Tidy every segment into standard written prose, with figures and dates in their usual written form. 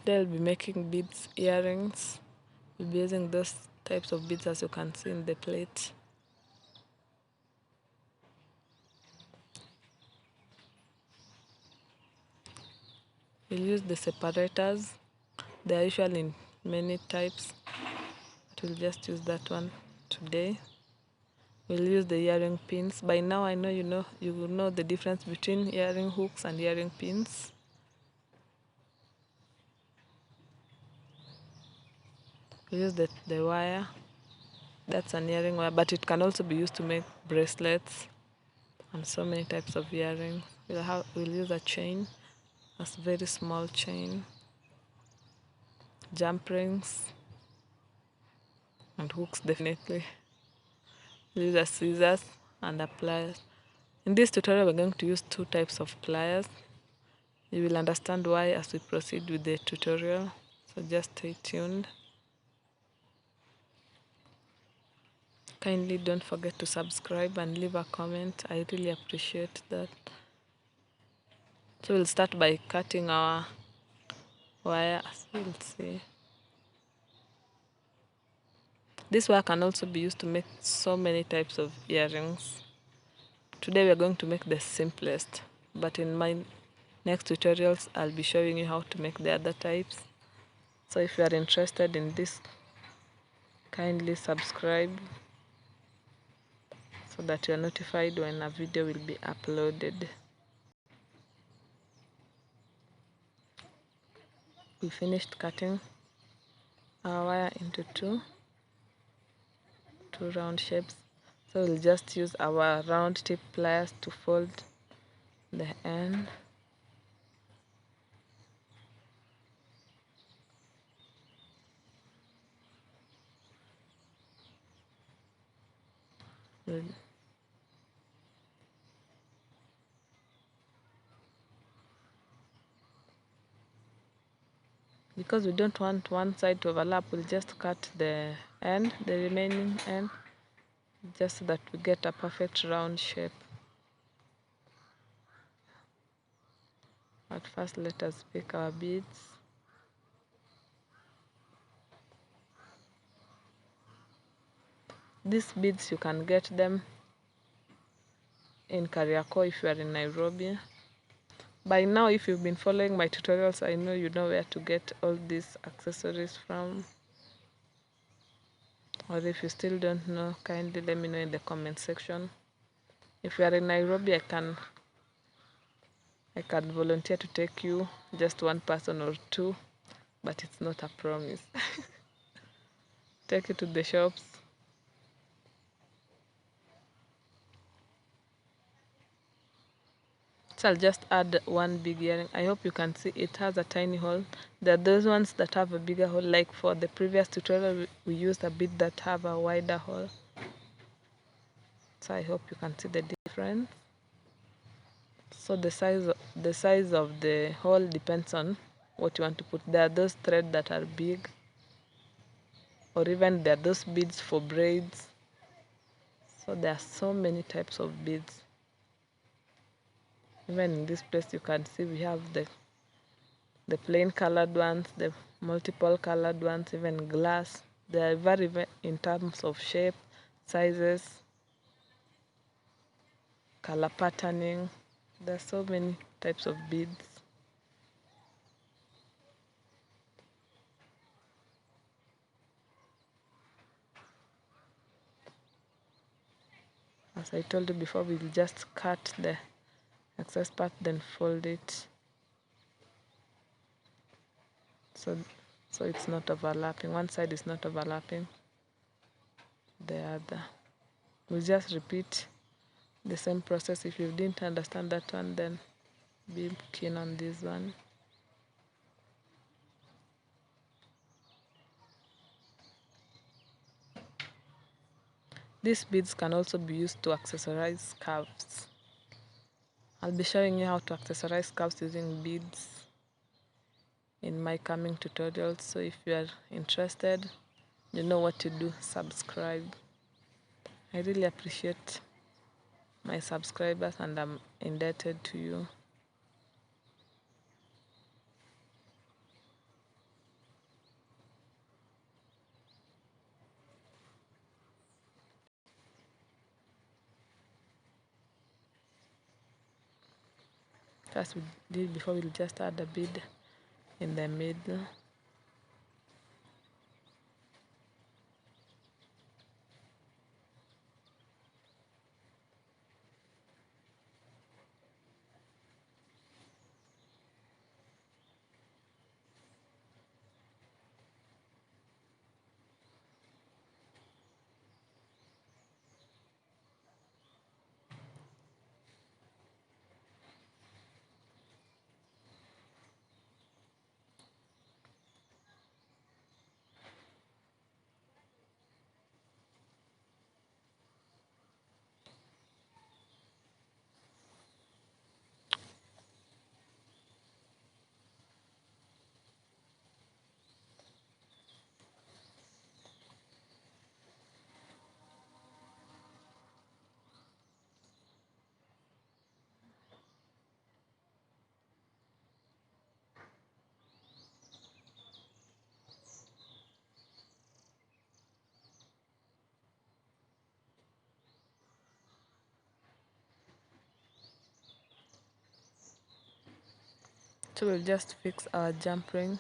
Today I'll be making beads earrings. We'll be using those types of beads as you can see in the plate. We'll use the separators. They are usually in many types, but we'll just use that one today. We'll use the earring pins. By now I know you will know the difference between earring hooks and earring pins. We'll use the wire. That's an earring wire, but it can also be used to make bracelets and so many types of earrings. We'll use a chain, a very small chain, jump rings, and hooks definitely. We'll use a scissors and a pliers. In this tutorial we're going to use two types of pliers. You will understand why as we proceed with the tutorial, so just stay tuned. Kindly don't forget to subscribe and leave a comment. I really appreciate that. So we'll start by cutting our wire, as you'll see. This wire can also be used to make so many types of earrings. Today we are going to make the simplest, but in my next tutorials I'll be showing you how to make the other types. So if you are interested in this, kindly subscribe so that you are notified when a video will be uploaded. We finished cutting our wire into two round shapes, so we'll just use our round tip pliers to fold the end. Because we don't want one side to overlap, we'll just cut the remaining end, just so that we get a perfect round shape. But first let us pick our beads. These beads you can get them in Kariakoo if you are in Nairobi. By now, if you've been following my tutorials, I know you know where to get all these accessories from. Or if you still don't know, kindly let me know in the comment section. If you are in Nairobi, I can volunteer to take you, just one person or two, but it's not a promise. Take you to the shops. So I'll just add one big earring. I hope you can see it has a tiny hole. There are those ones that have a bigger hole, like for the previous tutorial we used a bead that have a wider hole. So I hope you can see the difference. So the size of the hole depends on what you want to put. There are those threads that are big, or even there are those beads for braids. So there are so many types of beads. Even in this place you can see we have the plain colored ones, the multiple colored ones, even glass. They vary in terms of shape, sizes, color patterning. There are so many types of beads. As I told you before, we'll just cut the excess part, then fold it so it's not overlapping. One side is not overlapping the other. We'll just repeat the same process. If you didn't understand that one, then be keen on this one. These beads can also be used to accessorize scarves. I'll be showing you how to accessorize scarves using beads in my coming tutorials. So if you are interested, you know what to do. Subscribe. I really appreciate my subscribers and I'm indebted to you. as we did before. We'll just add a bead in the middle. So we'll just fix our jump ring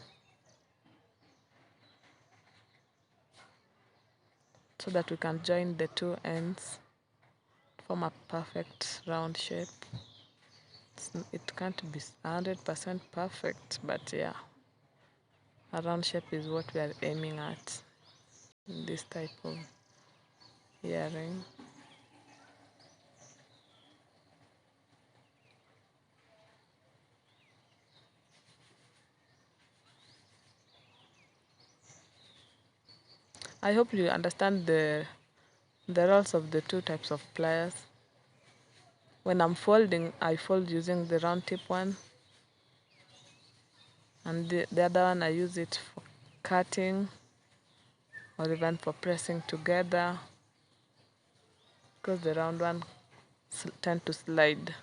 so that we can join the two ends, form a perfect round shape. It can't be 100% perfect, but yeah, a round shape is what we are aiming at in this type of earring. I hope you understand the roles of the two types of pliers. When I'm folding, I fold using the round tip one, and the other one I use it for cutting or even for pressing together, because the round one tend to slide,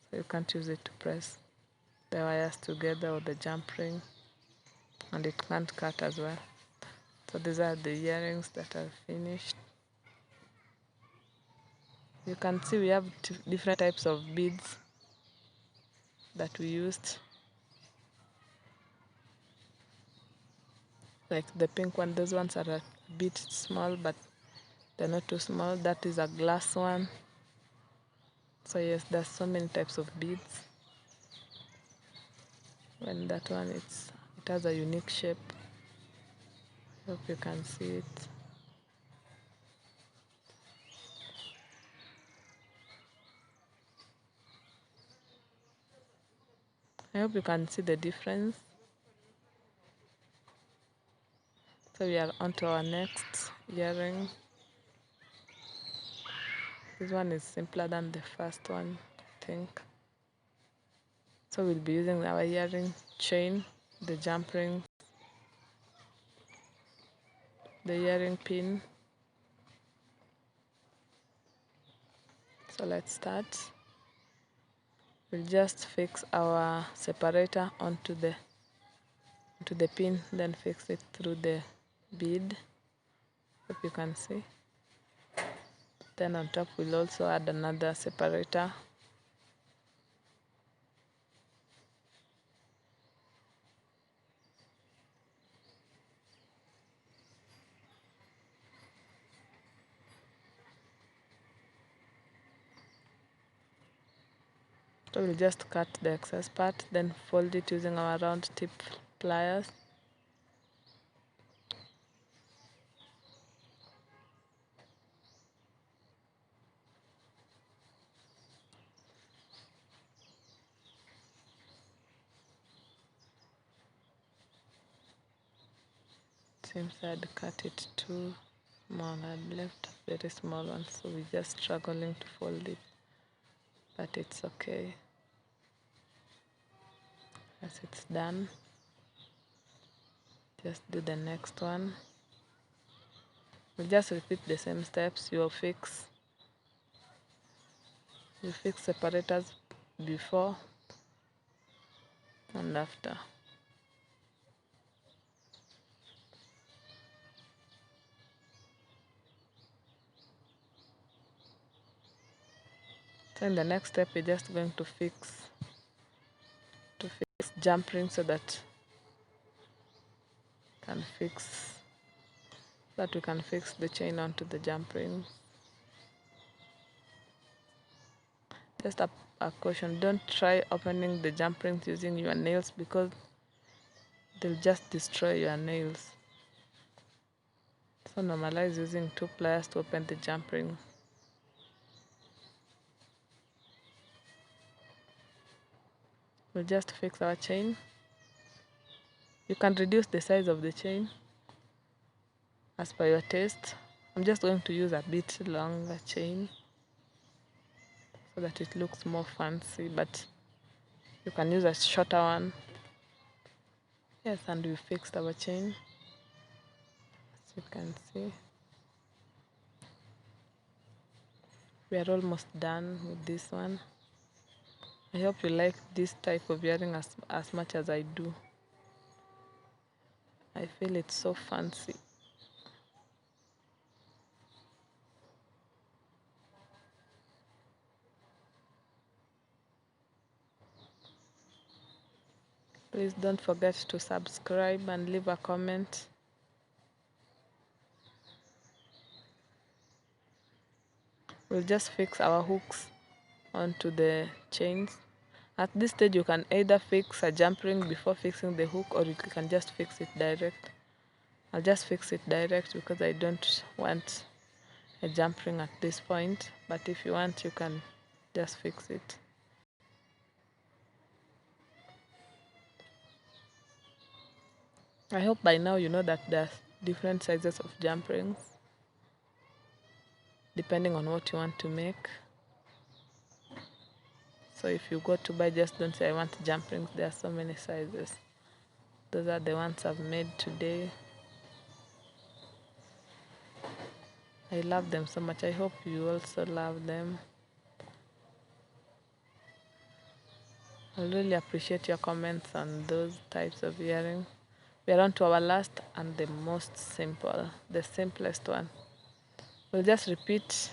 so you can't use it to press the wires together or the jump ring, and it can't cut as well. So these are the earrings that are finished. You can see we have different types of beads that we used. Like the pink one, those ones are a bit small, but they're not too small. That is a glass one. So yes, there's so many types of beads. When that one, it has a unique shape. Hope you can see it. I hope you can see the difference. So we are on to our next earring. This one is simpler than the first one, I think. So we'll be using our earring chain, the jump ring, the earring pin. So let's start. We'll just fix our separator onto the pin, then fix it through the bead. Hope you can see. Then on top we'll also add another separator. So we'll just cut the excess part, then fold it using our round tip pliers. Seems I'd cut it too small. I'd left a very small one, so we're just struggling to fold it, but it's okay. As it's done, just do the next one. We'll just repeat the same steps. You'll fix separators before and after. So in the next step, we're just going to fix jump ring so that we can fix the chain onto the jump ring. Just a caution, don't try opening the jump rings using your nails because they'll just destroy your nails. So normalize using 2 pliers to open the jump ring. We'll just fix our chain. You can reduce the size of the chain as per your taste. I'm just going to use a bit longer chain so that it looks more fancy, but you can use a shorter one. Yes, and we fixed our chain, as you can see. We are almost done with this one. I hope you like this type of earring as much as I do. I feel it's so fancy. Please don't forget to subscribe and leave a comment. We'll just fix our hooks onto the chains. At this stage, you can either fix a jump ring before fixing the hook, or you can just fix it direct. I'll just fix it direct because I don't want a jump ring at this point, but if you want, you can just fix it. I hope by now you know that there's different sizes of jump rings depending on what you want to make. So if you go to buy, just don't say I want jump rings. There are so many sizes. Those are the ones I've made today. I love them so much. I hope you also love them. I really appreciate your comments on those types of earrings. We are on to our last and the most simple, the simplest one. We'll just repeat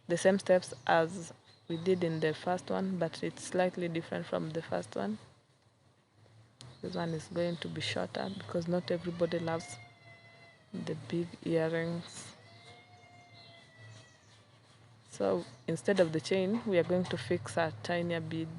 the same steps as we did in the first one, but it's slightly different from the first one. This one is going to be shorter because not everybody loves the big earrings. So instead of the chain, we are going to fix a tinier bead.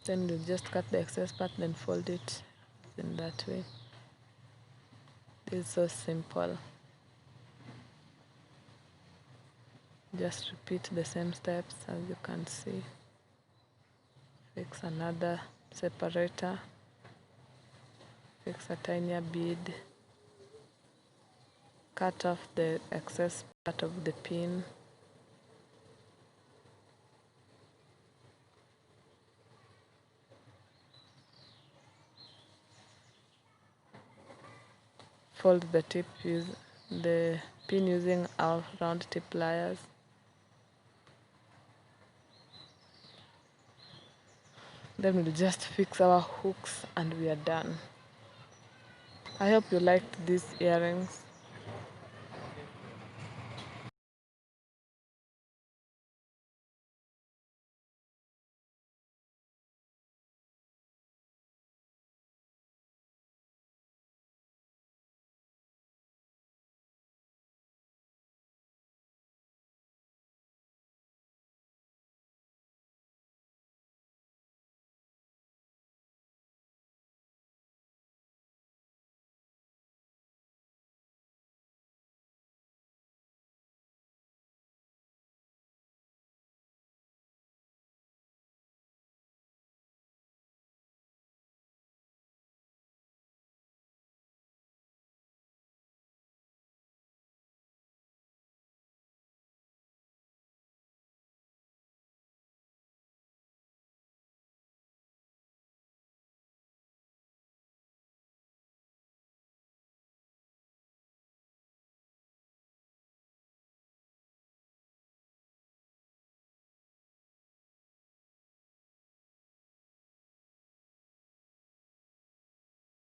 Then we'll just cut the excess part, then fold it in that way. It's so simple. Just repeat the same steps as you can see. Fix another separator. Fix a tinier bead. Cut off the excess part of the pin. Fold the tip, use the pin using our round tip pliers. Then we'll just fix our hooks and we are done. I hope you liked these earrings.